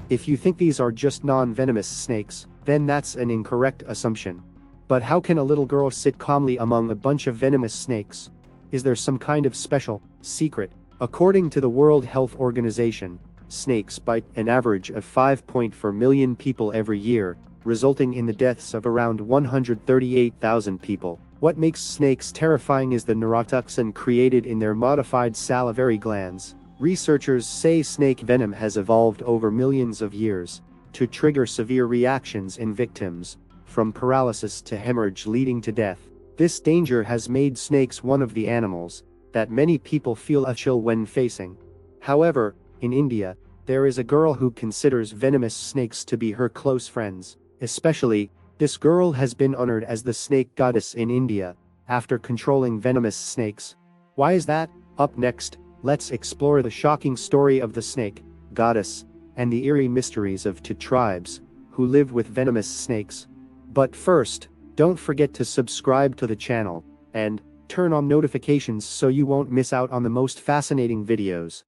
If you think these are just non-venomous snakes, then that's an incorrect assumption. But how can a little girl sit calmly among a bunch of venomous snakes? Is there some kind of special secret? According to the World Health Organization, snakes bite an average of 5.4 million people every year, resulting in the deaths of around 138,000 people. What makes snakes terrifying is the neurotoxin created in their modified salivary glands. Researchers say snake venom has evolved over millions of years to trigger severe reactions in victims, from paralysis to hemorrhage leading to death. This danger has made snakes one of the animals that many people feel a chill when facing. However, in India, there is a girl who considers venomous snakes to be her close friends. Especially, this girl has been honored as the snake goddess in India, after controlling venomous snakes. Why is that? Up next, let's explore the shocking story of the snake goddess and the eerie mysteries of two tribes who live with venomous snakes. But first, don't forget to subscribe to the channel and turn on notifications so you won't miss out on the most fascinating videos.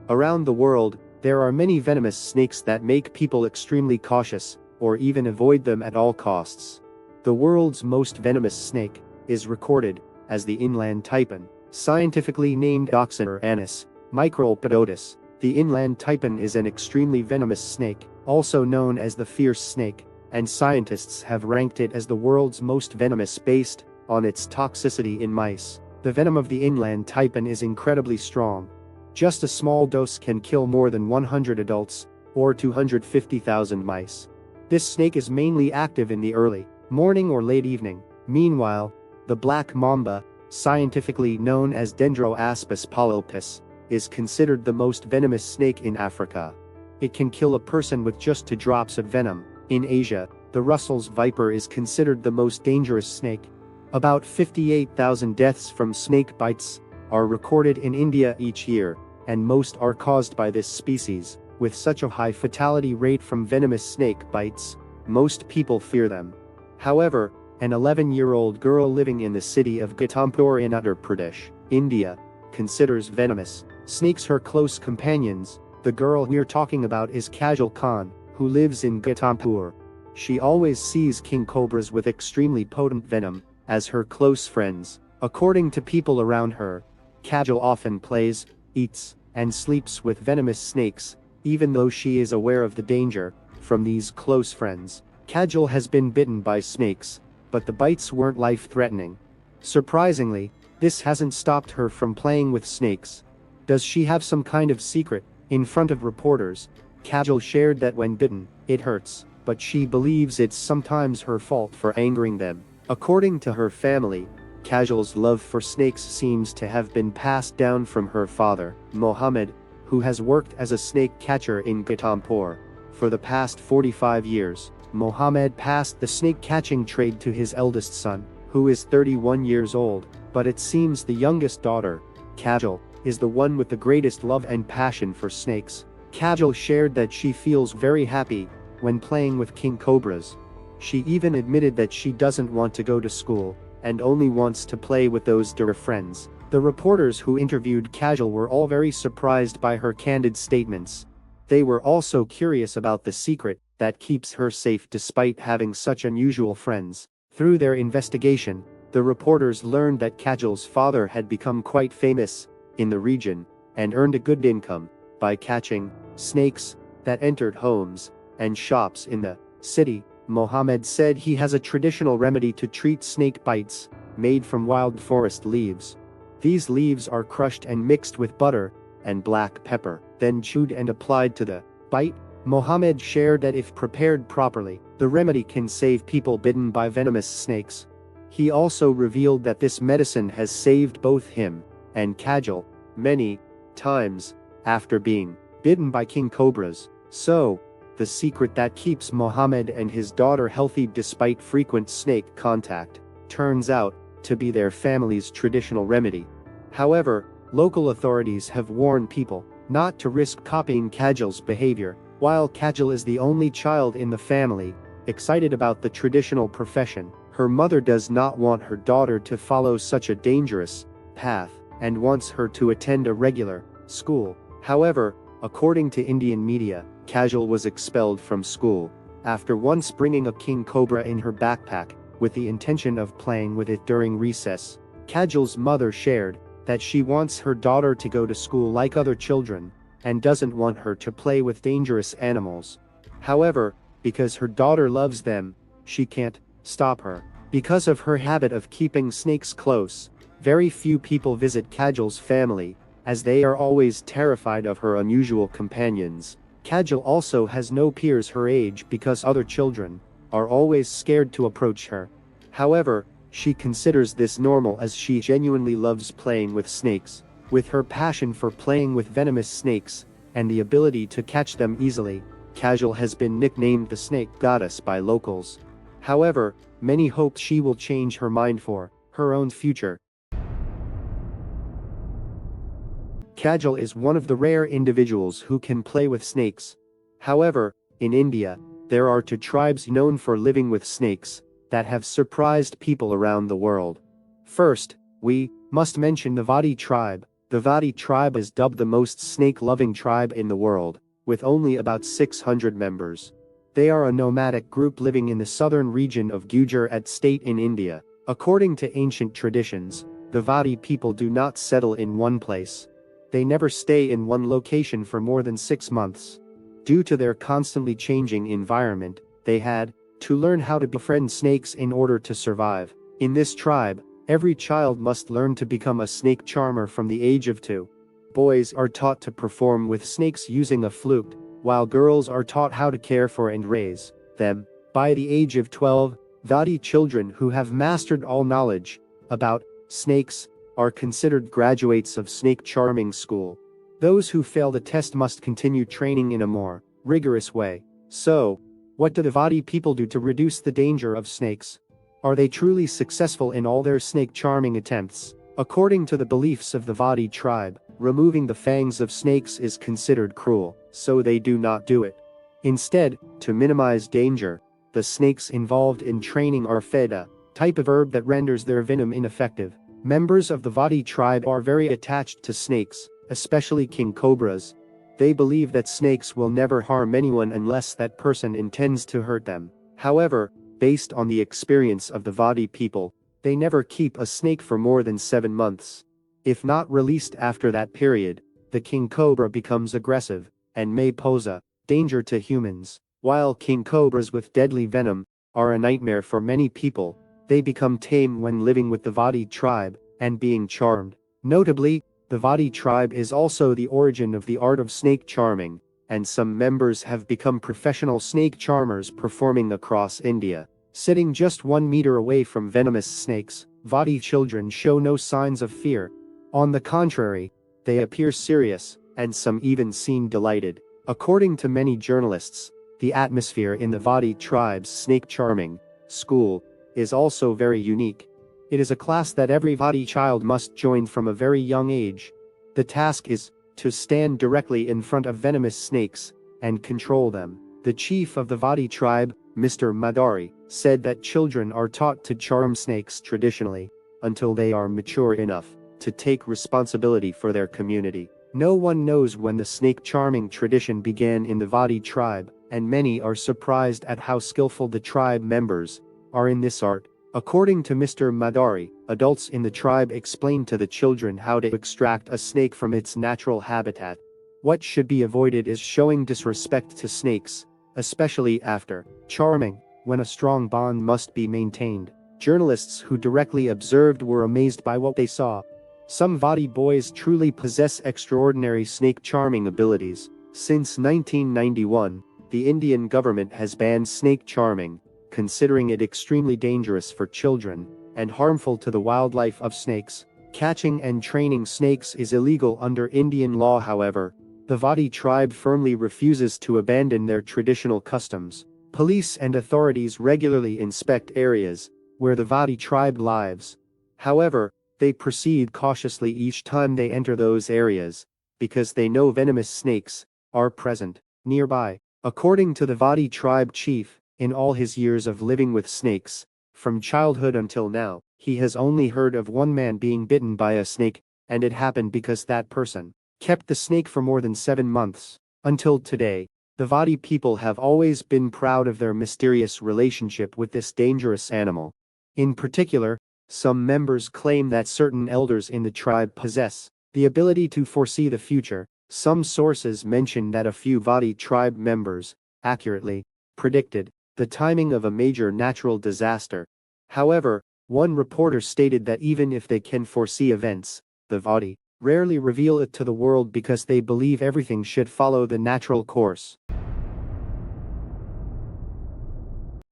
Around the world, there are many venomous snakes that make people extremely cautious, or even avoid them at all costs. The world's most venomous snake is recorded as the inland taipan, scientifically named Oxynornis micropedotus. The inland taipan is an extremely venomous snake, also known as the fierce snake, and scientists have ranked it as the world's most venomous based on its toxicity in mice. The venom of the inland taipan is incredibly strong. Just a small dose can kill more than 100 adults, or 250,000 mice. This snake is mainly active in the early morning or late evening. Meanwhile, the black mamba, scientifically known as Dendroaspis polypus, is considered the most venomous snake in Africa. It can kill a person with just 2 drops of venom. In Asia, the Russell's viper is considered the most dangerous snake. About 58,000 deaths from snake bites are recorded in India each year, and most are caused by this species. With such a high fatality rate from venomous snake bites, most people fear them. However, an 11-year-old girl living in the city of Ghatampur in Uttar Pradesh, India, considers venomous snakes her close companions. The girl we're talking about is Kajol Khan, who lives in Ghatampur. She always sees king cobras with extremely potent venom as her close friends. According to people around her, Kajol often plays, eats, and sleeps with venomous snakes, even though she is aware of the danger from these close friends. Kajol has been bitten by snakes, but the bites weren't life-threatening. Surprisingly, this hasn't stopped her from playing with snakes. Does she have some kind of secret? In front of reporters, Kajol shared that when bitten, it hurts, but she believes it's sometimes her fault for angering them. According to her family, Kajol's love for snakes seems to have been passed down from her father, Mohammed, who has worked as a snake catcher in Ghatampur. For the past 45 years, Mohammed passed the snake catching trade to his eldest son, who is 31 years old, but it seems the youngest daughter, Kajol, is the one with the greatest love and passion for snakes. Kajol shared that she feels very happy when playing with king cobras. She even admitted that she doesn't want to go to school and only wants to play with those dear friends. The reporters who interviewed Kajol were all very surprised by her candid statements. They were also curious about the secret that keeps her safe despite having such unusual friends. Through their investigation, the reporters learned that Kajol's father had become quite famous in the region and earned a good income by catching snakes that entered homes and shops in the city. Mohammed said he has a traditional remedy to treat snake bites, made from wild forest leaves. These leaves are crushed and mixed with butter and black pepper, then chewed and applied to the bite. Mohammed shared that if prepared properly, the remedy can save people bitten by venomous snakes. He also revealed that this medicine has saved both him and Kajol many times after being bitten by king cobras. So, the secret that keeps Mohammed and his daughter healthy despite frequent snake contact turns out to be their family's traditional remedy. However, local authorities have warned people not to risk copying Kajol's behavior. While Kajol is the only child in the family excited about the traditional profession, her mother does not want her daughter to follow such a dangerous path and wants her to attend a regular School. However, according to Indian media, Kajol was expelled from school after once bringing a king cobra in her backpack with the intention of playing with it during recess. Kajol's mother shared that she wants her daughter to go to school like other children and doesn't want her to play with dangerous animals. However, because her daughter loves them, she can't stop her. Because of her habit of keeping snakes close, very few people visit Kajol's family, as they are always terrified of her unusual companions. Kajol also has no peers her age because other children are always scared to approach her. However, she considers this normal as she genuinely loves playing with snakes. With her passion for playing with venomous snakes and the ability to catch them easily, Kajol has been nicknamed the Snake Goddess by locals. However, many hope she will change her mind for her own future. Kajol is one of the rare individuals who can play with snakes. However, in India, there are two tribes known for living with snakes that have surprised people around the world. First, we must mention the Vadi tribe. The Vadi tribe is dubbed the most snake-loving tribe in the world, with only about 600 members. They are a nomadic group living in the southern region of Gujarat state in India. According to ancient traditions, the Vadi people do not settle in one place. They never stay in one location for more than 6 months. Due to their constantly changing environment, they had to learn how to befriend snakes in order to survive. In this tribe, every child must learn to become a snake charmer from the age of 2. Boys are taught to perform with snakes using a flute, while girls are taught how to care for and raise them. By the age of 12, Vadi children who have mastered all knowledge about snakes are considered graduates of snake charming school. Those who fail the test must continue training in a more rigorous way. So, what do the Vadi people do to reduce the danger of snakes? Are they truly successful in all their snake charming attempts? According to the beliefs of the Vadi tribe, removing the fangs of snakes is considered cruel, so they do not do it. Instead, to minimize danger, the snakes involved in training are fed a type of herb that renders their venom ineffective. Members of the Vadi tribe are very attached to snakes, especially king cobras. They believe that snakes will never harm anyone unless that person intends to hurt them. However, based on the experience of the Vadi people, they never keep a snake for more than 7 months. If not released after that period, the king cobra becomes aggressive and may pose a danger to humans. While king cobras with deadly venom are a nightmare for many people, they become tame when living with the Vadi tribe and being charmed. Notably, the Vadi tribe is also the origin of the art of snake charming, and some members have become professional snake charmers performing across India. Sitting just 1 meter away from venomous snakes, Vadi children show no signs of fear. On the contrary, they appear serious, and some even seem delighted. According to many journalists, the atmosphere in the Vadi tribe's snake charming school is also very unique. It is a class that every Vadi child must join from a very young age. The task is to stand directly in front of venomous snakes and control them. The chief of the Vadi tribe, Mr. Madari, said that children are taught to charm snakes traditionally until they are mature enough to take responsibility for their community. No one knows when the snake charming tradition began in the Vadi tribe, and many are surprised at how skillful the tribe members are in this art. According to Mr. Madari, adults in the tribe explain to the children how to extract a snake from its natural habitat. What should be avoided is showing disrespect to snakes, especially after charming, when a strong bond must be maintained. Journalists who directly observed were amazed by what they saw. Some Vadi boys truly possess extraordinary snake charming abilities. Since 1991, the Indian government has banned snake charming, considering it extremely dangerous for children and harmful to the wildlife of snakes. Catching and training snakes is illegal under Indian law. However, the Vadi tribe firmly refuses to abandon their traditional customs. Police and authorities regularly inspect areas where the Vadi tribe lives. However, they proceed cautiously each time they enter those areas, because they know venomous snakes are present nearby. According to the Vadi tribe chief, in all his years of living with snakes, from childhood until now, he has only heard of one man being bitten by a snake, and it happened because that person kept the snake for more than 7 months. Until today, the Vadi people have always been proud of their mysterious relationship with this dangerous animal. In particular, some members claim that certain elders in the tribe possess the ability to foresee the future. Some sources mention that a few Vadi tribe members accurately predicted the timing of a major natural disaster. However, one reporter stated that even if they can foresee events, the Vadi rarely reveal it to the world because they believe everything should follow the natural course.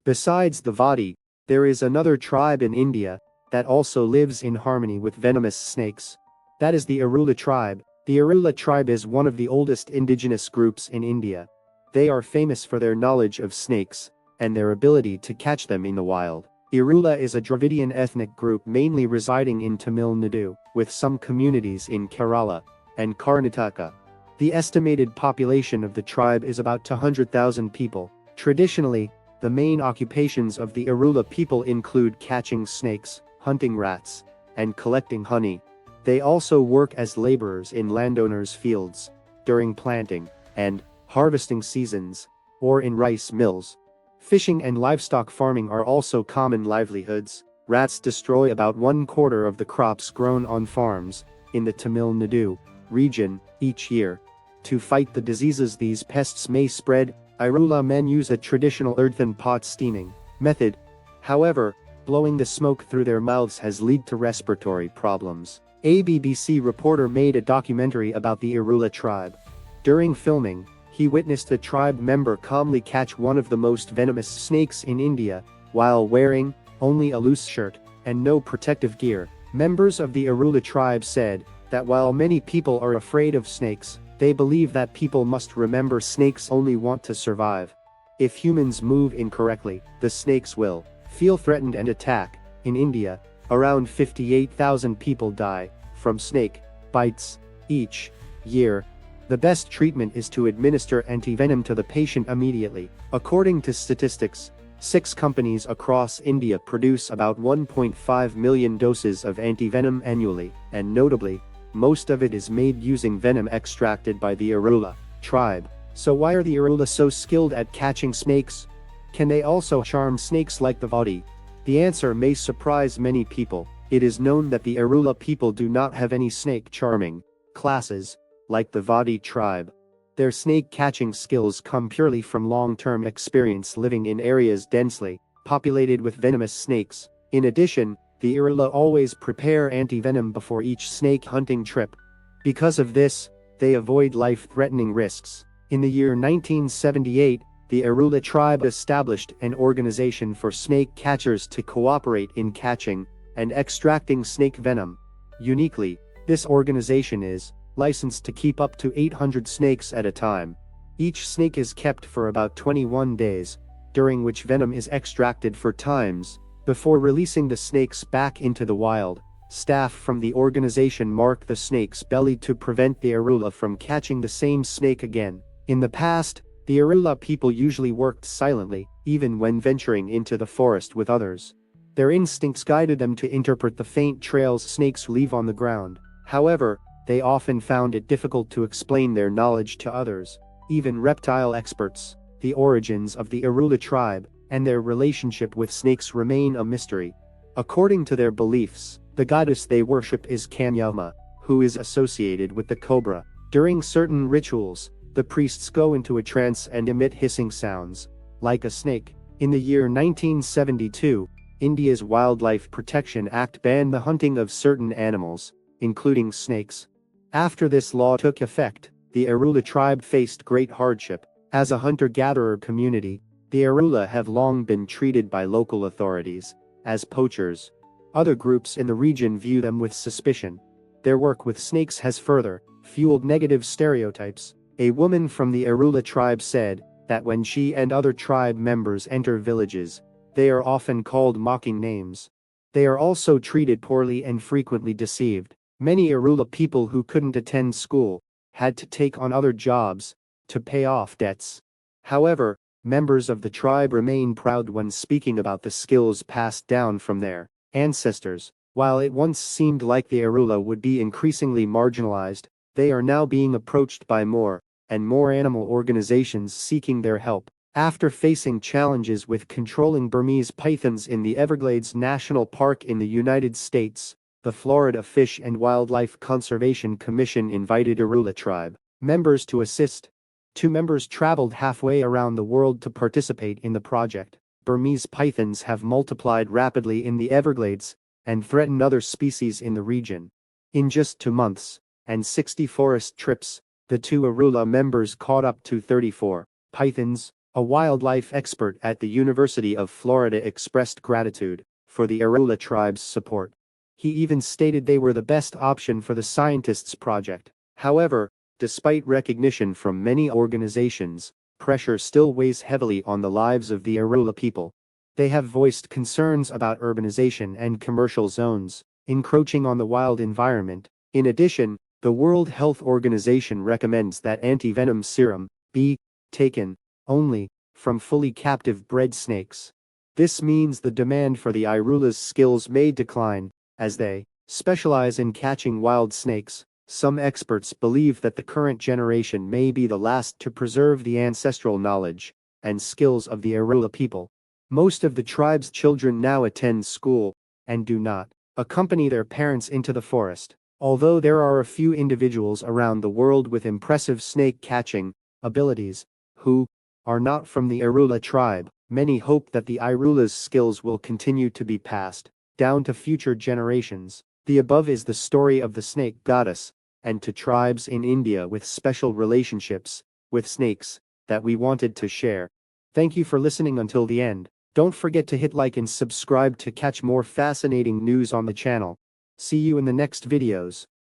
Besides the Vadi, there is another tribe in India that also lives in harmony with venomous snakes. That is the Irula tribe. The Irula tribe is one of the oldest indigenous groups in India. They are famous for their knowledge of snakes and their ability to catch them in the wild. Irula is a Dravidian ethnic group mainly residing in Tamil Nadu, with some communities in Kerala and Karnataka. The estimated population of the tribe is about 200,000 people. Traditionally, the main occupations of the Irula people include catching snakes, hunting rats, and collecting honey. They also work as laborers in landowners' fields during planting and harvesting seasons, or in rice mills. Fishing and livestock farming are also common livelihoods. Rats destroy about 1/4 of the crops grown on farms in the Tamil Nadu region each year. To fight the diseases these pests may spread, Irula men use a traditional earthen pot steaming method. However, blowing the smoke through their mouths has led to respiratory problems. A BBC reporter made a documentary about the Irula tribe. During filming, he witnessed a tribe member calmly catch one of the most venomous snakes in India, while wearing only a loose shirt and no protective gear. Members of the Irula tribe said that while many people are afraid of snakes, they believe that people must remember snakes only want to survive. If humans move incorrectly, the snakes will feel threatened and attack. In India, around 58,000 people die from snake bites each year. The best treatment is to administer antivenom to the patient immediately. According to statistics, 6 companies across India produce about 1.5 million doses of antivenom annually, and notably, most of it is made using venom extracted by the Irula tribe. So why are the Irula so skilled at catching snakes? Can they also charm snakes like the Vadi? The answer may surprise many people. It is known that the Irula people do not have any snake charming classes like the Vadi tribe. Their snake catching skills come purely from long-term experience living in areas densely populated with venomous snakes. In addition, the Irula always prepare antivenom before each snake hunting trip. Because of this, they avoid life-threatening risks. In the year 1978, the Irula tribe established an organization for snake catchers to cooperate in catching and extracting snake venom. Uniquely, this organization is licensed to keep up to 800 snakes at a time. Each snake is kept for about 21 days, during which venom is extracted 4 times, before releasing the snakes back into the wild. Staff from the organization mark the snake's belly to prevent the Irula from catching the same snake again. In the past, the Irula people usually worked silently, even when venturing into the forest with others. Their instincts guided them to interpret the faint trails snakes leave on the ground. However, they often found it difficult to explain their knowledge to others, even reptile experts. The origins of the Irula tribe and their relationship with snakes remain a mystery. According to their beliefs, the goddess they worship is Kanyama, who is associated with the cobra. During certain rituals, the priests go into a trance and emit hissing sounds, like a snake. In the year 1972, India's Wildlife Protection Act banned the hunting of certain animals, including snakes. After this law took effect, the Irula tribe faced great hardship. As a hunter-gatherer community, the Irula have long been treated by local authorities as poachers. Other groups in the region view them with suspicion. Their work with snakes has further fueled negative stereotypes. A woman from the Irula tribe said that when she and other tribe members enter villages, they are often called mocking names. They are also treated poorly and frequently deceived. Many Irula people who couldn't attend school had to take on other jobs to pay off debts. However, members of the tribe remain proud when speaking about the skills passed down from their ancestors. While it once seemed like the Irula would be increasingly marginalized, They are now being approached by more and more animal organizations seeking their help. After facing challenges with controlling Burmese pythons in the Everglades National Park in the United States, the Florida Fish and Wildlife Conservation Commission invited Irula tribe members to assist. 2 members traveled halfway around the world to participate in the project. Burmese pythons have multiplied rapidly in the Everglades and threaten other species in the region. In just 2 months and 60 forest trips, the 2 Irula members caught up to 34 pythons. A wildlife expert at the University of Florida expressed gratitude for the Irula tribe's support. He even stated they were the best option for the scientists' project. However, despite recognition from many organizations, pressure still weighs heavily on the lives of the Irula people. They have voiced concerns about urbanization and commercial zones encroaching on the wild environment. In addition, the World Health Organization recommends that anti-venom serum be taken only from fully captive bred snakes. This means the demand for the Irula's skills may decline, as they specialize in catching wild snakes. Some experts believe that the current generation may be the last to preserve the ancestral knowledge and skills of the Irula people. Most of the tribe's children now attend school and do not accompany their parents into the forest. Although there are a few individuals around the world with impressive snake catching abilities who are not from the Irula tribe, many hope that the Irula's skills will continue to be passed down to future generations. The above is the story of the snake goddess, and to tribes in India with special relationships with snakes that we wanted to share. Thank you for listening until the end. Don't forget to hit like and subscribe to catch more fascinating news on the channel. See you in the next videos.